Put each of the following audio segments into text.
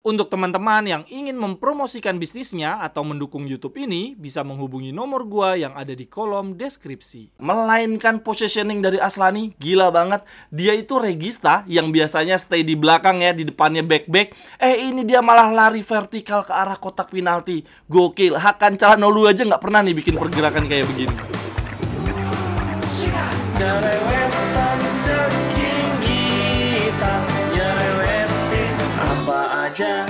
Untuk teman-teman yang ingin mempromosikan bisnisnya atau mendukung YouTube ini, bisa menghubungi nomor gua yang ada di kolom deskripsi. Melainkan positioning dari Aslani, gila banget. Dia itu regista yang biasanya stay di belakang ya, di depannya back. Ini dia malah lari vertikal ke arah kotak penalti. Gokil, Hakan Calhanoglu aja nggak pernah nih bikin pergerakan kayak begini. Cerewetan ceking kita, nyerewetin apa aja.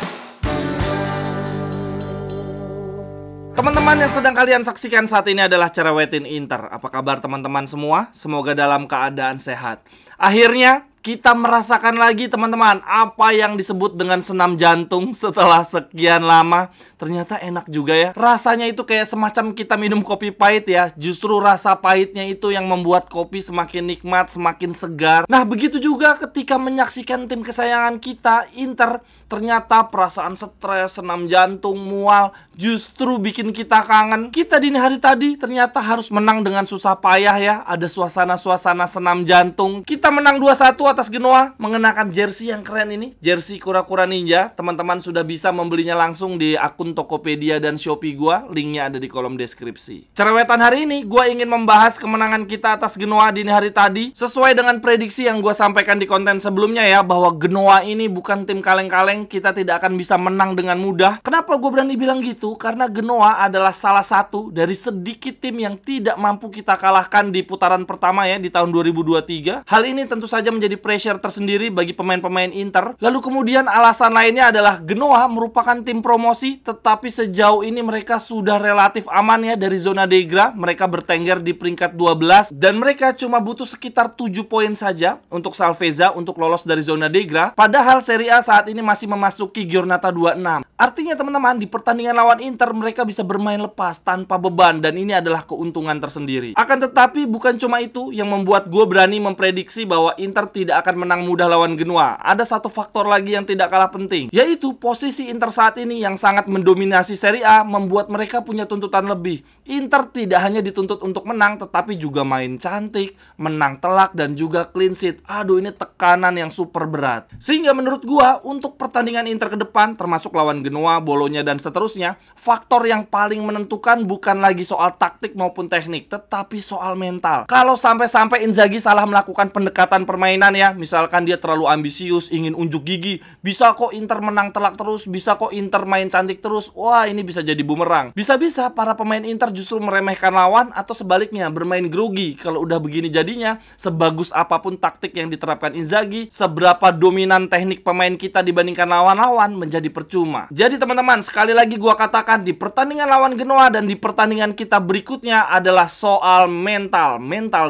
Teman-teman yang sedang kalian saksikan saat ini adalah Cerewetin Inter. Apa kabar teman-teman semua? Semoga dalam keadaan sehat. Akhirnya kita merasakan lagi teman-teman apa yang disebut dengan senam jantung setelah sekian lama. Ternyata enak juga ya. Rasanya itu kayak semacam kita minum kopi pahit ya. Justru rasa pahitnya itu yang membuat kopi semakin nikmat, semakin segar. Nah begitu juga ketika menyaksikan tim kesayangan kita, Inter. Ternyata perasaan stres, senam jantung, mual justru bikin kita kangen. Kita dini hari tadi ternyata harus menang dengan susah payah ya. Ada suasana-suasana senam jantung. Kita menang 2-1 atas Genoa mengenakan jersey yang keren ini, jersey kura-kura ninja. Teman-teman sudah bisa membelinya langsung di akun Tokopedia dan Shopee gua. Linknya ada di kolom deskripsi. Cerewetan hari ini gua ingin membahas kemenangan kita atas Genoa dini hari tadi. Sesuai dengan prediksi yang gua sampaikan di konten sebelumnya ya, bahwa Genoa ini bukan tim kaleng-kaleng. Kita tidak akan bisa menang dengan mudah. Kenapa gue berani bilang gitu? Karena Genoa adalah salah satu dari sedikit tim yang tidak mampu kita kalahkan di putaran pertama ya, di tahun 2023. Hal ini tentu saja menjadi pressure tersendiri bagi pemain-pemain Inter. Lalu kemudian alasan lainnya adalah Genoa merupakan tim promosi, tetapi sejauh ini mereka sudah relatif aman ya dari zona degra. Mereka bertengger di peringkat 12 dan mereka cuma butuh sekitar 7 poin saja untuk Salvezza untuk lolos dari zona degra. Padahal Serie A saat ini masih memasuki Giornata 26. Artinya teman-teman, di pertandingan lawan Inter mereka bisa bermain lepas tanpa beban, dan ini adalah keuntungan tersendiri. Akan tetapi bukan cuma itu yang membuat gue berani memprediksi bahwa Inter tidak akan menang mudah lawan Genoa. Ada satu faktor lagi yang tidak kalah penting, yaitu posisi Inter saat ini yang sangat mendominasi Serie A membuat mereka punya tuntutan lebih. Inter tidak hanya dituntut untuk menang, tetapi juga main cantik, menang telak, dan juga clean sheet. Aduh, ini tekanan yang super berat. Sehingga menurut gue, untuk pertandingan Inter ke depan, termasuk lawan Genoa, Bolonya, dan seterusnya, faktor yang paling menentukan bukan lagi soal taktik maupun teknik, tetapi soal mental. Kalau sampai-sampai Inzaghi salah melakukan pendekatan permainan ya, misalkan dia terlalu ambisius, ingin unjuk gigi, bisa kok Inter menang telak terus, bisa kok Inter main cantik terus, wah ini bisa jadi bumerang. Bisa-bisa para pemain Inter justru meremehkan lawan, atau sebaliknya bermain grogi. Kalau udah begini jadinya, sebagus apapun taktik yang diterapkan Inzaghi, seberapa dominan teknik pemain kita dibandingkan lawan-lawan menjadi percuma. Jadi teman-teman, sekali lagi gua katakan, di pertandingan lawan Genoa dan di pertandingan kita berikutnya adalah soal mental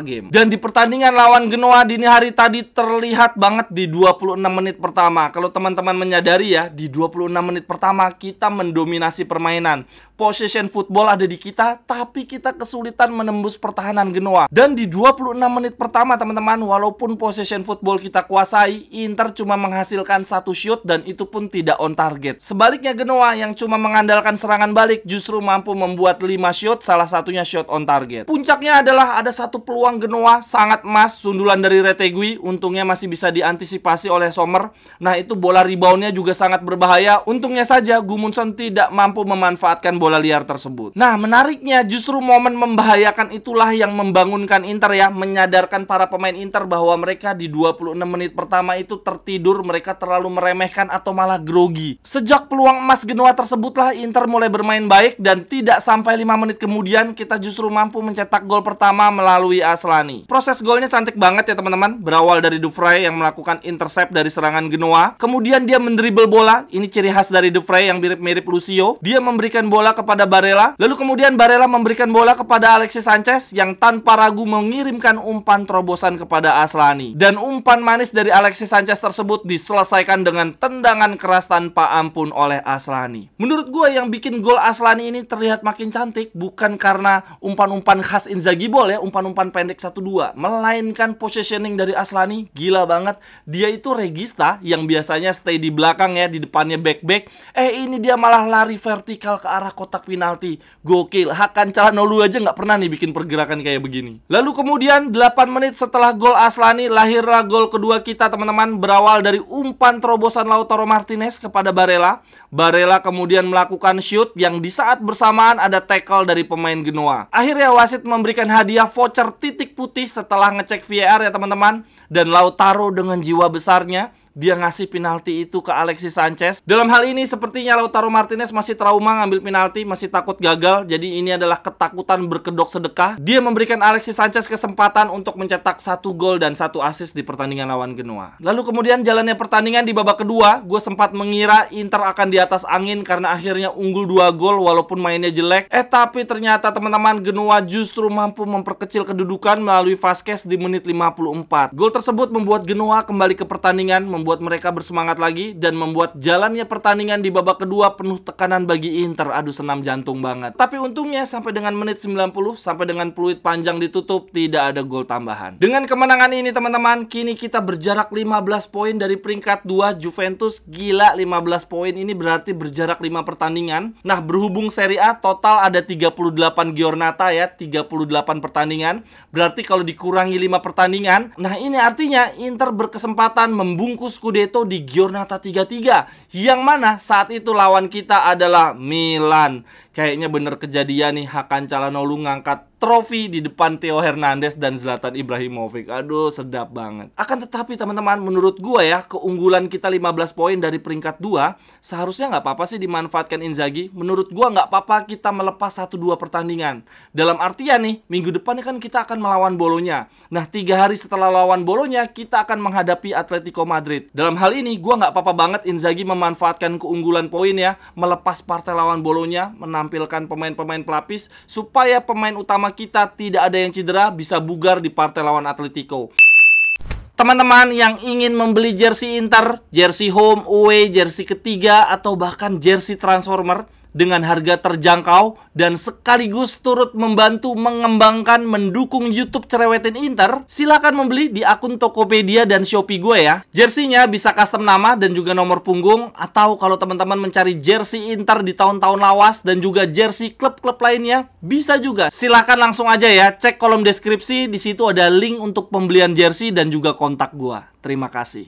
game. Dan di pertandingan lawan Genoa dini hari tadi terlihat banget di 26 menit pertama. Kalau teman-teman menyadari ya, di 26 menit pertama kita mendominasi permainan. Possession football ada di kita, tapi kita kesulitan menembus pertahanan Genoa. Dan di 26 menit pertama teman-teman, walaupun possession football kita kuasai, Inter cuma menghasilkan 1 shoot dan itu pun tidak on target. Sebaliknya Genoa yang cuma mengandalkan serangan balik justru mampu membuat 5 shoot, salah satunya shot on target. Puncaknya adalah ada satu peluang Genoa sangat emas, sundulan dari Retegui, untungnya masih bisa diantisipasi oleh Sommer. Nah itu bola reboundnya juga sangat berbahaya, untungnya saja Gudmundsson tidak mampu memanfaatkan bola liar tersebut. Nah menariknya justru momen membahayakan itulah yang membangunkan Inter ya, menyadarkan para pemain Inter bahwa mereka di 26 menit pertama itu tertidur, mereka terlalu meremehkan atau malah grogi. Sejak peluang emas Genoa tersebutlah Inter mulai bermain baik, dan tidak sampai 5 menit kemudian kita justru mampu mencetak gol pertama melalui Aslani. Proses golnya cantik banget ya teman-teman, berawal dari De Vrij yang melakukan intercept dari serangan Genoa, kemudian dia mendribble bola, ini ciri khas dari De Vrij yang mirip-mirip Lucio. Dia memberikan bola kepada Barella, lalu kemudian Barella memberikan bola kepada Alexis Sanchez yang tanpa ragu mengirimkan umpan terobosan kepada Aslani. Dan umpan manis dari Alexis Sanchez tersebut diselesaikan dengan tendangan keras tanpa ampun oleh oleh Aslani. Menurut gue yang bikin gol Aslani ini terlihat makin cantik bukan karena umpan-umpan khas Inzaghi ball ya, umpan-umpan pendek 1-2, melainkan positioning dari Aslani gila banget. Dia itu regista yang biasanya stay di belakang ya, di depannya back-back. Ini dia malah lari vertikal ke arah kotak penalti. Gokil. Hakan Calhanoglu aja nggak pernah nih bikin pergerakan kayak begini. Lalu kemudian 8 menit setelah gol Aslani, lahirlah gol kedua kita teman-teman. Berawal dari umpan terobosan Lautaro Martinez kepada Barella. Barella kemudian melakukan shoot yang di saat bersamaan ada tackle dari pemain Genoa. Akhirnya wasit memberikan hadiah voucher titik putih setelah ngecek VAR ya teman-teman. Dan Lautaro dengan jiwa besarnya dia ngasih penalti itu ke Alexis Sanchez. Dalam hal ini sepertinya Lautaro Martinez masih trauma ngambil penalti, masih takut gagal. Jadi ini adalah ketakutan berkedok sedekah. Dia memberikan Alexis Sanchez kesempatan untuk mencetak 1 gol dan 1 assist di pertandingan lawan Genoa. Lalu kemudian jalannya pertandingan di babak kedua, gue sempat mengira Inter akan di atas angin karena akhirnya unggul 2 gol walaupun mainnya jelek. Tapi ternyata teman-teman Genoa justru mampu memperkecil kedudukan melalui Vazquez di menit 54. Gol tersebut membuat Genoa kembali ke pertandingan, membuat mereka bersemangat lagi dan membuat jalannya pertandingan di babak kedua penuh tekanan bagi Inter. Aduh, senam jantung banget. Tapi untungnya sampai dengan menit 90, sampai dengan peluit panjang ditutup, tidak ada gol tambahan. Dengan kemenangan ini teman-teman, kini kita berjarak 15 poin dari peringkat 2 Juventus. Gila, 15 poin ini berarti berjarak 5 pertandingan. Nah, berhubung Serie A total ada 38 giornata ya, 38 pertandingan. Berarti kalau dikurangi 5 pertandingan, nah ini artinya Inter berkesempatan membungkus Scudetto di giornata 33, yang mana saat itu lawan kita adalah Milan. Kayaknya bener kejadian nih, Hakan Calhanoglu ngangkat trofi di depan Theo Hernandez dan Zlatan Ibrahimovic. Aduh, sedap banget. Akan tetapi teman-teman, menurut gua ya, keunggulan kita 15 poin dari peringkat 2 seharusnya nggak apa-apa sih dimanfaatkan Inzaghi. Menurut gua nggak apa-apa kita melepas 1-2 pertandingan. Dalam artian nih, minggu depan kan kita akan melawan Bolonya. Nah, 3 hari setelah lawan Bolonya, kita akan menghadapi Atletico Madrid. Dalam hal ini, gua nggak apa-apa banget Inzaghi memanfaatkan keunggulan poin ya, melepas partai lawan Bolonya, menampilkan pemain-pemain pelapis supaya pemain utama kita tidak ada yang cedera, bisa bugar di partai lawan Atletico. Teman-teman yang ingin membeli jersey Inter, jersey home, away, jersey ketiga, atau bahkan jersey transformer dengan harga terjangkau dan sekaligus turut membantu mengembangkan, mendukung YouTube Cerewetin Inter, silakan membeli di akun Tokopedia dan Shopee gue ya. Jersey-nya bisa custom nama dan juga nomor punggung, atau kalau teman-teman mencari jersey Inter di tahun-tahun lawas dan juga jersey klub-klub lainnya, bisa juga. Silakan langsung aja ya, cek kolom deskripsi, di situ ada link untuk pembelian jersey dan juga kontak gue. Terima kasih.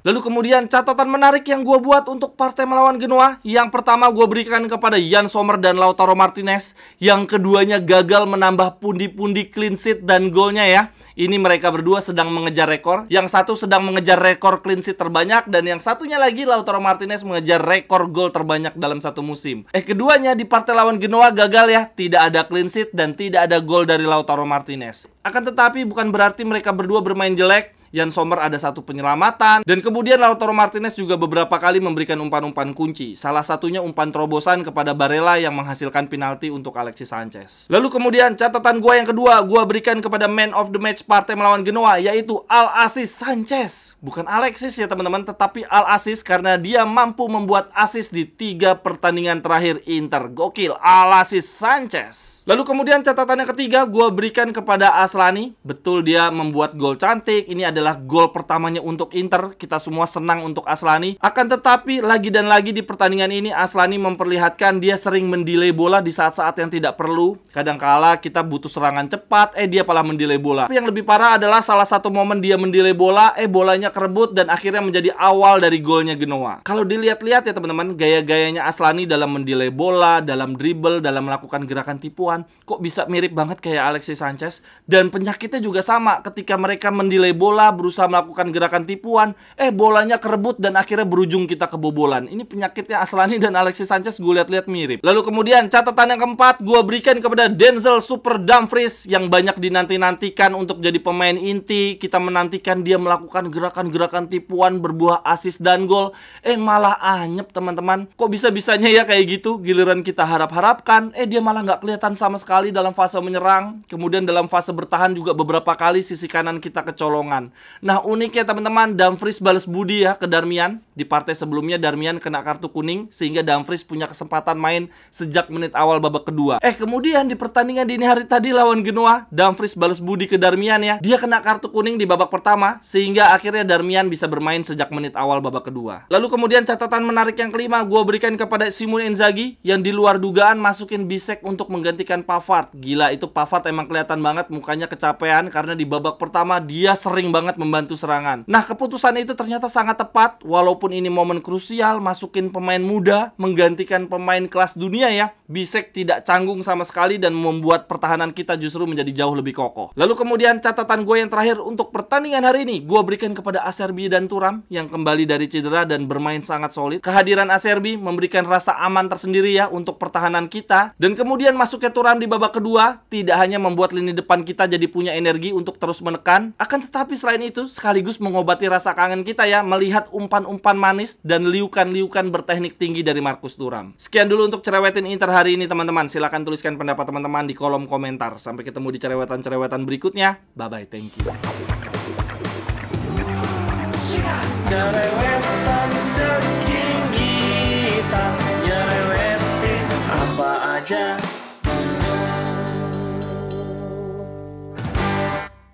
Lalu kemudian catatan menarik yang gue buat untuk partai melawan Genoa. Yang pertama gue berikan kepada Yann Sommer dan Lautaro Martinez. Yang keduanya gagal menambah pundi-pundi clean sheet dan golnya ya. Ini mereka berdua sedang mengejar rekor. Yang satu sedang mengejar rekor clean sheet terbanyak. Dan yang satunya lagi Lautaro Martinez mengejar rekor gol terbanyak dalam satu musim. Keduanya di partai lawan Genoa gagal ya. Tidak ada clean sheet dan tidak ada gol dari Lautaro Martinez. Akan tetapi bukan berarti mereka berdua bermain jelek. Yann Sommer ada 1 penyelamatan, dan kemudian Lautaro Martinez juga beberapa kali memberikan umpan-umpan kunci. Salah satunya umpan terobosan kepada Barella yang menghasilkan penalti untuk Alexis Sanchez. Lalu kemudian catatan gue yang kedua, gue berikan kepada man of the match partai melawan Genoa, yaitu Alexis Sanchez. Bukan Alexis ya teman-teman, tetapi Alexis karena dia mampu membuat assist di 3 pertandingan terakhir Inter. Gokil, Alexis Sanchez. Lalu kemudian catatan yang ketiga, gue berikan kepada Aslani. Betul, dia membuat gol cantik. Ini adalah gol pertamanya untuk Inter. Kita semua senang untuk Aslani. Akan tetapi lagi dan lagi di pertandingan ini Aslani memperlihatkan dia sering mendelay bola di saat-saat yang tidak perlu. Kadangkala kita butuh serangan cepat, dia malah mendelay bola. Tapi yang lebih parah adalah salah satu momen dia mendelay bola, bolanya kerebut dan akhirnya menjadi awal dari golnya Genoa. Kalau dilihat-lihat ya teman-teman, gaya-gayanya Aslani dalam mendelay bola, dalam dribble, dalam melakukan gerakan tipuan, kok bisa mirip banget kayak Alexis Sanchez. Dan penyakitnya juga sama, ketika mereka mendelay bola, berusaha melakukan gerakan tipuan, bolanya kerebut dan akhirnya berujung kita kebobolan. Ini penyakitnya Aslani dan Alexis Sanchez, gue lihat-lihat mirip. Lalu kemudian catatan yang keempat, gue berikan kepada Denzel Super Dumfries yang banyak dinanti-nantikan untuk jadi pemain inti. Kita menantikan dia melakukan gerakan-gerakan tipuan berbuah assist dan gol, malah anyep teman-teman. Kok bisa-bisanya ya kayak gitu? Giliran kita harap-harapkan, dia malah nggak kelihatan sama sekali dalam fase menyerang. Kemudian dalam fase bertahan juga beberapa kali sisi kanan kita kecolongan. Nah, uniknya teman-teman, Dumfries balas budi ya ke Darmian. Di partai sebelumnya Darmian kena kartu kuning sehingga Dumfries punya kesempatan main sejak menit awal babak kedua. Kemudian di pertandingan dini hari tadi lawan Genoa, Dumfries balas budi ke Darmian ya. Dia kena kartu kuning di babak pertama sehingga akhirnya Darmian bisa bermain sejak menit awal babak kedua. Lalu kemudian catatan menarik yang kelima gue berikan kepada Simone Inzaghi yang di luar dugaan masukin Bisek untuk menggantikan Pavard. Gila, itu Pavard emang kelihatan banget mukanya kecapean karena di babak pertama dia sering banget membantu serangan. Nah, keputusan itu ternyata sangat tepat walaupun ini momen krusial masukin pemain muda menggantikan pemain kelas dunia ya. Bisek tidak canggung sama sekali dan membuat pertahanan kita justru menjadi jauh lebih kokoh. Lalu kemudian catatan gue yang terakhir untuk pertandingan hari ini gue berikan kepada Acerbi dan Thuram yang kembali dari cedera dan bermain sangat solid. Kehadiran Acerbi memberikan rasa aman tersendiri ya untuk pertahanan kita. Dan kemudian masuknya Thuram di babak kedua tidak hanya membuat lini depan kita jadi punya energi untuk terus menekan, akan tetapi selain itu sekaligus mengobati rasa kangen kita ya melihat umpan-umpan manis dan liukan-liukan berteknik tinggi dari Marcus Thuram. Sekian dulu untuk cerewetin Inter hari ini teman-teman. Silahkan tuliskan pendapat teman-teman di kolom komentar. Sampai ketemu di cerewetan-cerewetan berikutnya. Bye-bye, thank you.